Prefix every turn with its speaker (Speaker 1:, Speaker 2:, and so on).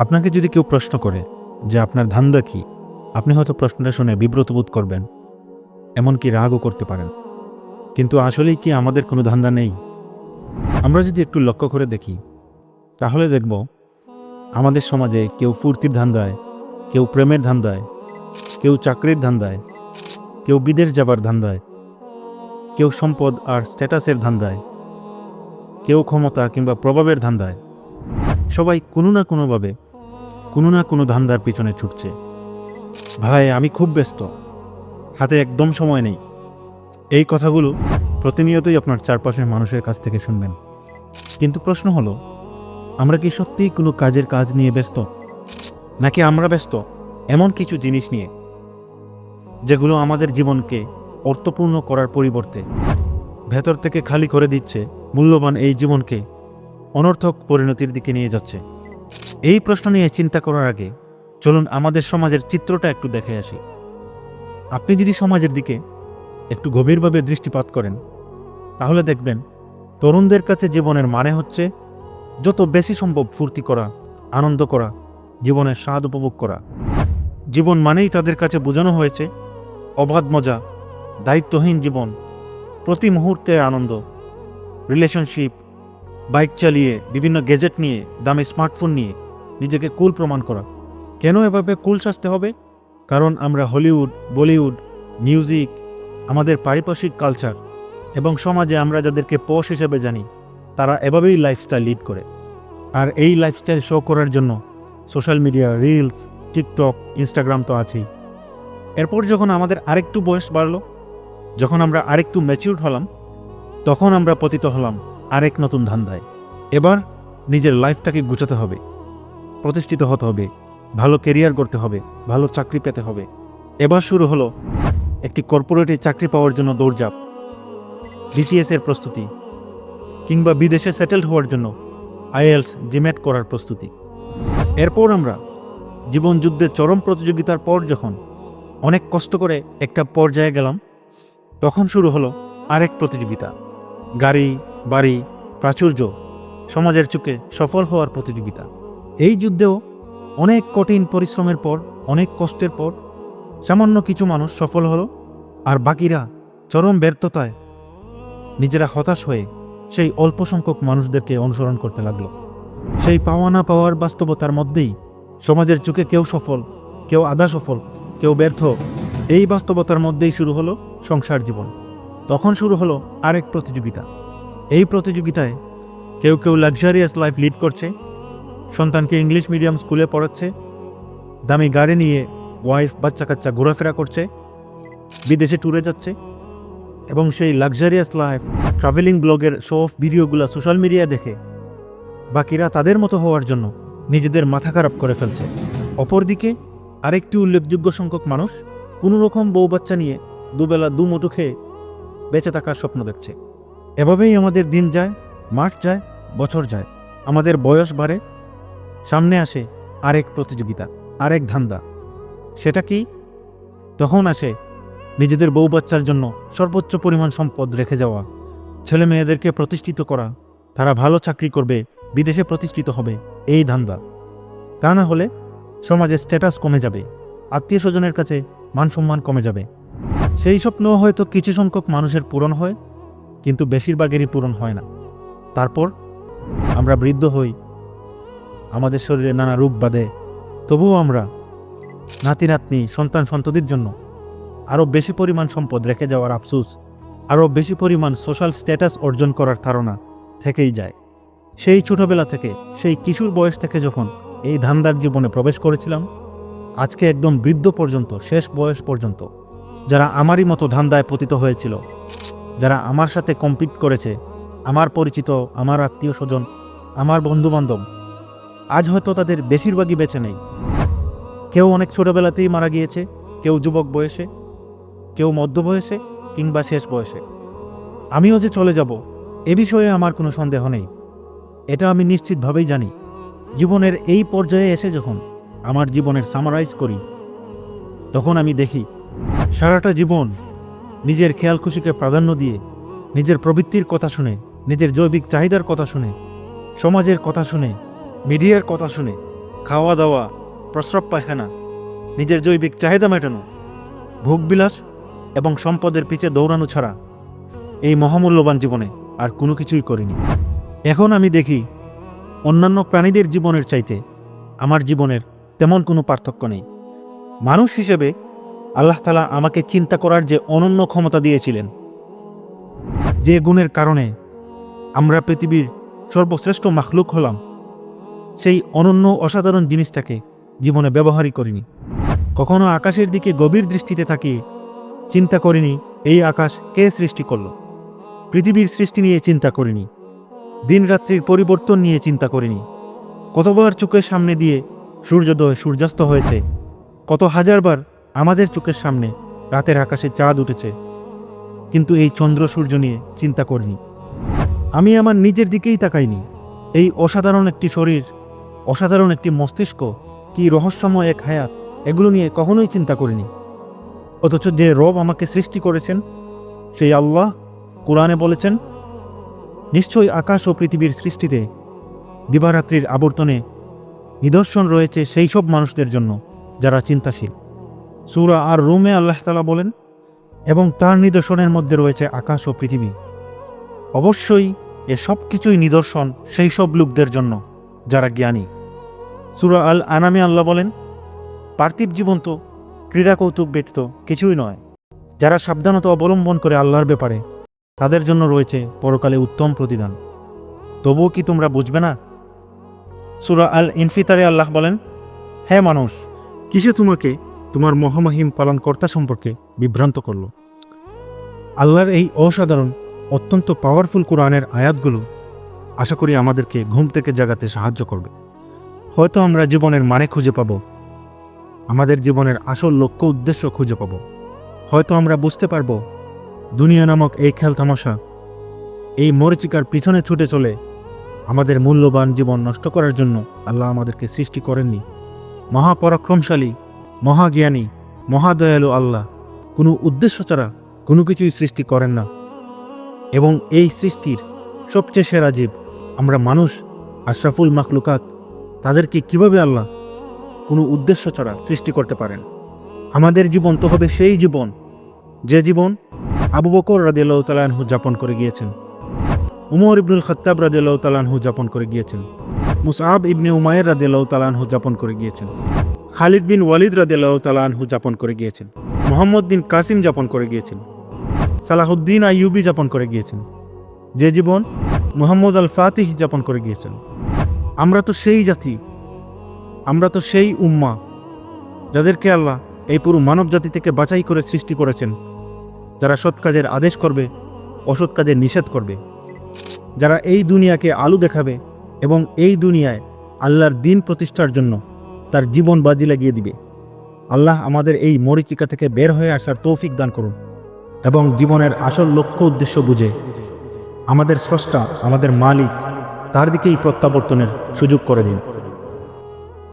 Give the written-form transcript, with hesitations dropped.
Speaker 1: আপনাকে যদি কেউ প্রশ্ন করে যে আপনার ধান্দা কি, আপনি হয়তো প্রশ্নটা শুনে বিব্রত বোধ করবেন, এমনকি রাগও করতে পারেন। কিন্তু আসলেই কি আমাদের কোনো ধান্দা নেই? আমরা যদি একটু লক্ষ্য করে দেখি, তাহলে দেখব আমাদের সমাজে কেউ ফুর্তির ধান্দায়, কেউ প্রেমের ধান্দায়, কেউ চাকরির ধান্দায়, কেউ বিদেশ যাবার ধান্দায়, কেউ সম্পদ আর স্ট্যাটাসের ধান্দায়, কেউ ক্ষমতা কিংবা প্রভাবের ধান্দায়। সবাই কোনো না কোনোভাবে কোনো না কোনো ধান্দার পিছনে ছুটছে। ভাই, আমি খুব ব্যস্ত, হাতে একদম সময় নেই, এই কথাগুলো প্রতিনিয়তই আপনার চারপাশের মানুষের কাছ থেকে শুনবেন। কিন্তু প্রশ্ন হলো, আমরা কি সত্যিই কোনো কাজ নিয়ে ব্যস্ত, নাকি আমরা ব্যস্ত এমন কিছু জিনিস নিয়ে যেগুলো আমাদের জীবনকে অর্থপূর্ণ করার পরিবর্তে ভেতর থেকে খালি করে দিচ্ছে, মূল্যবান এই জীবনকে অনর্থক পরিণতির দিকে নিয়ে যাচ্ছে? এই প্রশ্ন নিয়ে চিন্তা করার আগে চলুন আমাদের সমাজের চিত্রটা একটু দেখে আসি। আপনি যদি সমাজের দিকে একটু গভীরভাবে দৃষ্টিপাত করেন, তাহলে দেখবেন তরুণদের কাছে জীবনের মানে হচ্ছে যত বেশি সম্ভব ফুর্তি করা, আনন্দ করা, জীবনের স্বাদ উপভোগ করা। জীবন মানেই তাদের কাছে বোঝানো হয়েছে অবাধ মজা, দায়িত্বহীন জীবন, প্রতি মুহূর্তে আনন্দ, রিলেশনশিপ, বাইক চালিয়ে, বিভিন্ন গ্যাজেট নিয়ে, দামি স্মার্টফোন নিয়ে নিজেকে কুল প্রমাণ করা। কেন এভাবে কুল সাজতে হবে? কারণ আমরা হলিউড, বলিউড, মিউজিক, আমাদের পারিপার্শ্বিক কালচার এবং সমাজে আমরা যাদেরকে পশ হিসেবে জানি, তারা এভাবেই লাইফস্টাইল লিড করে। আর এই লাইফস্টাইল শো করার জন্য social media, reels, TikTok, Instagram তো আছেই। এরপর যখন আমাদের আরেকটু বয়স বাড়ল, যখন আমরা আরেকটু ম্যাচিউরড হলাম, তখন আমরা পতিত হলাম আরেক নতুন ধান্দায়। এবার নিজের লাইফটাকে গুছাতে হবে, প্রতিষ্ঠিত হতে হবে, ভালো কেরিয়ার করতে হবে, ভালো চাকরি পেতে হবে। এবার শুরু হলো একটি কর্পোরেটে চাকরি পাওয়ার জন্য দৌড়ঝাঁপ, বিসিএস এর প্রস্তুতি, কিংবা বিদেশে সেটেলড হওয়ার জন্য আইএলস, জিম্যাট করার প্রস্তুতি। এরপর আমরা জীবন যুদ্ধের চরম প্রতিযোগিতার পর যখন অনেক কষ্ট করে একটা পর্যায়ে গেলাম, তখন শুরু হলো আরেক প্রতিযোগিতা, গাড়ি, বাড়ি, প্রাচুর্য, সমাজের চোখে সফল হওয়ার প্রতিযোগিতা। এই যুদ্ধেও অনেক কঠিন পরিশ্রমের পর, অনেক কষ্টের পর সামান্য কিছু মানুষ সফল হলো, আর বাকিরা চরম ব্যর্থতায় নিজেরা হতাশ হয়ে সেই অল্প সংখ্যক মানুষদেরকে অনুসরণ করতে লাগলো। সেই পাওয়া না পাওয়ার বাস্তবতার মধ্যেই সমাজের চোখে কেউ সফল, কেউ আধা সফল, কেউ ব্যর্থ, এই বাস্তবতার মধ্যেই শুরু হলো সংসার জীবন। তখন শুরু হলো আরেক প্রতিযোগিতা। এই প্রতিযোগিতায় কেউ কেউ লাক্সারিয়াস লাইফ লিড করছে, সন্তানকে ইংলিশ মিডিয়াম স্কুলে পড়াচ্ছে, দামি গাড়ি নিয়ে ওয়াইফ, বাচ্চা কাচ্চা ঘোরাফেরা করছে, বিদেশে ট্যুরে যাচ্ছে, এবং সেই লাক্সারিয়াস লাইফ, ট্রাভেলিং ব্লগের শো অফ ভিডিওগুলো সোশ্যাল মিডিয়া দেখে বাকিরা তাদের মতো হওয়ার জন্য নিজেদের মাথা খারাপ করে ফেলছে। অপরদিকে আরেকটি উল্লেখযোগ্য সংখ্যক মানুষ কোনো রকম বউ বাচ্চা নিয়ে দুবেলা দুমুঠো খেয়ে বেঁচে থাকার স্বপ্ন দেখছে। এভাবেই আমাদের দিন যায়, মাস যায়, বছর যায়, আমাদের বয়স বাড়ে, সামনে আসে আরেক প্রতিযোগিতা, আরেক ধান্দা। সেটা কি? তখন আসে নিজেদের বউ বাচ্চার জন্য সর্বোচ্চ পরিমাণ সম্পদ রেখে যাওয়া, ছেলে মেয়েদেরকে প্রতিষ্ঠিত করা, তারা ভালো চাকরি করবে, বিদেশে প্রতিষ্ঠিত হবে, এই ধান্দা। তা না হলে সমাজের স্ট্যাটাস কমে যাবে, আত্মীয় স্বজনের কাছে মান সম্মান কমে যাবে। সেই স্বপ্ন হয়তো কিছু সংখ্যক মানুষের পূরণ হয়, কিন্তু বেশিরভাগেরই পূরণ হয় না। তারপর আমরা বৃদ্ধ হই, আমাদের শরীরে নানা রোগ বাঁধে, তবুও আমরা নাতি নাতনি, সন্তান সন্ততির জন্য আরও বেশি পরিমাণ সম্পদ রেখে যাওয়ার আফসোস, আরও বেশি পরিমাণ সোশ্যাল স্ট্যাটাস অর্জন করার ধারণা থেকেই যায়। সেই ছোটবেলা থেকে, সেই কিশোর বয়স থেকে যখন এই ধান্দার জীবনে প্রবেশ করেছিলাম, আজকে একদম বৃদ্ধ পর্যন্ত, শেষ বয়স পর্যন্ত, যারা আমারই মতো ধান্দায় পতিত হয়েছিল, যারা আমার সাথে কম্পিট করেছে, আমার পরিচিত, আমার আত্মীয় স্বজন, আমার বন্ধুবান্ধব, আজ হয়তো তাদের বেশিরভাগই বেঁচে নেই। কেউ অনেক ছোটবেলাতেই মারা গিয়েছে, কেউ যুবক বয়সে, কেউ মধ্য বয়সে, কিংবা শেষ বয়সে। আমিও যে চলে যাব, এ বিষয়ে আমার কোনো সন্দেহ নেই, এটা আমি নিশ্চিতভাবেই জানি। জীবনের এই পর্যায়ে এসে যখন আমার জীবনের সামারাইজ করি, তখন আমি দেখি সারাটা জীবন নিজের খেয়াল খুশিকে প্রাধান্য দিয়ে, নিজের প্রবৃত্তির কথা শুনে, নিজের জৈবিক চাহিদার কথা শুনে, সমাজের কথা শুনে, মিডিয়ার কথা শুনে খাওয়া দাওয়া, প্রস্রাব পায়খানা, নিজের জৈবিক চাহিদা মেটানো, ভোগবিলাস এবং সম্পদের পিছে দৌড়ানো ছাড়া এই মহামূল্যবান জীবনে আর কোনো কিছুই করিনি। এখন আমি দেখি অন্যান্য প্রাণীদের জীবনের চাইতে আমার জীবনের তেমন কোনো পার্থক্য নেই। মানুষ হিসেবে আল্লাহ তাআলা আমাকে চিন্তা করার যে অনন্য ক্ষমতা দিয়েছিলেন, যে গুণের কারণে আমরা পৃথিবীর সর্বশ্রেষ্ঠ মাখলুক হলাম, সেই অনন্য অসাধারণ জিনিসটাকে জীবনে ব্যবহারই করিনি। কখনো আকাশের দিকে গভীর দৃষ্টিতে তাকিয়ে চিন্তা করিনি এই আকাশ কে সৃষ্টি করল, পৃথিবীর সৃষ্টি নিয়ে চিন্তা করিনি, দিন রাত্রির পরিবর্তন নিয়ে চিন্তা করিনি, কতবার চোখের সামনে দিয়ে সূর্যোদয় সূর্যাস্ত হয়েছে, কত হাজারবার আমাদের চোখের সামনে রাতের আকাশে চাঁদ উঠেছে, কিন্তু এই চন্দ্র সূর্য নিয়ে চিন্তা করিনি। আমি আমার নিজের দিকেই তাকাইনি। এই অসাধারণ একটি শরীর, অসাধারণ একটি মস্তিষ্ক, কি রহস্যময় এক হায়াত, এগুলো নিয়ে কখনোই চিন্তা করিনি। অথচ যে রব আমাকে সৃষ্টি করেছেন, সেই আল্লাহ কোরআনে বলেছেন, নিশ্চয়ই আকাশ ও পৃথিবীর সৃষ্টিতে দিবারাত্রির আবর্তনে নিদর্শন রয়েছে সেই সব মানুষদের জন্য যারা চিন্তাশীল। সূরা আর রুমে আল্লাহ তাআলা বলেন, এবং তার নিদর্শনের মধ্যে রয়েছে আকাশ ও পৃথিবী। অবশ্যই এ সব কিছুই নিদর্শন সেই সব লোকদের জন্য যারা জ্ঞানী। সূরা আল আনামে আল্লাহ বলেন, পার্থিব জীবন তো ক্রীড়া কৌতুক ব্যতীত কিছুই নয়। যারা সাবধানতা অবলম্বন করে আল্লাহর ব্যাপারে, তাদের জন্য রয়েছে পরকালে উত্তম প্রতিদান। তবুও কি তোমরা বুঝবে না? সূরা আল ইনফিতারে আল্লাহ বলেন, হে মানুষ, কিসে তোমাকে তোমার মহামহিম পালনকর্তা সম্পর্কে বিভ্রান্ত করল? আল্লাহর এই অসাধারণ অত্যন্ত পাওয়ারফুল কোরআনের আয়াতগুলো আশা করি আমাদেরকে ঘুম থেকে জাগাতে সাহায্য করবে। হয়তো আমরা জীবনের মানে খুঁজে পাব, আমাদের জীবনের আসল লক্ষ্য উদ্দেশ্য খুঁজে পাব। হয়তো আমরা বুঝতে পারব দুনিয়া নামক এই খেলতামাশা, এই মরীচিকার পিছনে ছুটে চলে আমাদের মূল্যবান জীবন নষ্ট করার জন্য আল্লাহ আমাদেরকে সৃষ্টি করেননি। মহাপরাক্রমশালী, মহাজ্ঞানী, মহাদয়ালু আল্লাহ কোনো উদ্দেশ্য ছাড়া কোনো কিছুই সৃষ্টি করেন না। এবং এই সৃষ্টির সবচেয়ে সেরা জীব আমরা মানুষ, আশরাফুল মাখলুকাত, তাদেরকে কিভাবে আল্লাহ কোনো উদ্দেশ্য ছাড়া সৃষ্টি করতে পারেন? আমাদের জীবন তো হবে সেই জীবন, যে জীবন আবু বকর রাদিয়াল্লাহু তাআলা আনহু যাপন করে গিয়েছেন, উমর ইবনুল খাত্তাব রাদিয়াল্লাহু তাআলা আনহু যাপন করে গিয়েছেন, মুসআব ইবনে উমাইর রাদিয়াল্লাহু তাআলা আনহু যাপন করে গিয়েছেন, খালিদ বিন ওয়ালিদ রাদিয়াল্লাহু তাআলা আনহু যাপন করে গিয়েছেন, মুহাম্মদ বিন কাসিম যাপন করে গিয়েছেন, সালাহুদ্দিন আইয়ুবী যাপন করে গিয়েছেন, যে জীবন মুহাম্মদ আল ফাতিহ যাপন করে গিয়েছেন। আমরা তো সেই জাতি, আমরা তো সেই উম্মাহ যাদেরকে আল্লাহ এই পুরো মানব জাতি থেকে বাছাই করে সৃষ্টি করেছেন, যারা সৎ কাজের আদেশ করবে, অসৎ কাজের নিষেধ করবে, যারা এই দুনিয়াকে আলো দেখাবে এবং এই দুনিয়ায় আল্লাহর দ্বীন প্রতিষ্ঠার জন্য তার জীবন বাজি লাগিয়ে দিবে। আল্লাহ আমাদের এই মরীচিকা থেকে বের হয়ে আসার তৌফিক দান করুন এবং জীবনের আসল লক্ষ্য উদ্দেশ্য বুঝে আমাদের স্রষ্টা, আমাদের মালিক, তার দিকেই প্রত্যাবর্তনের সুযোগ করে দিন।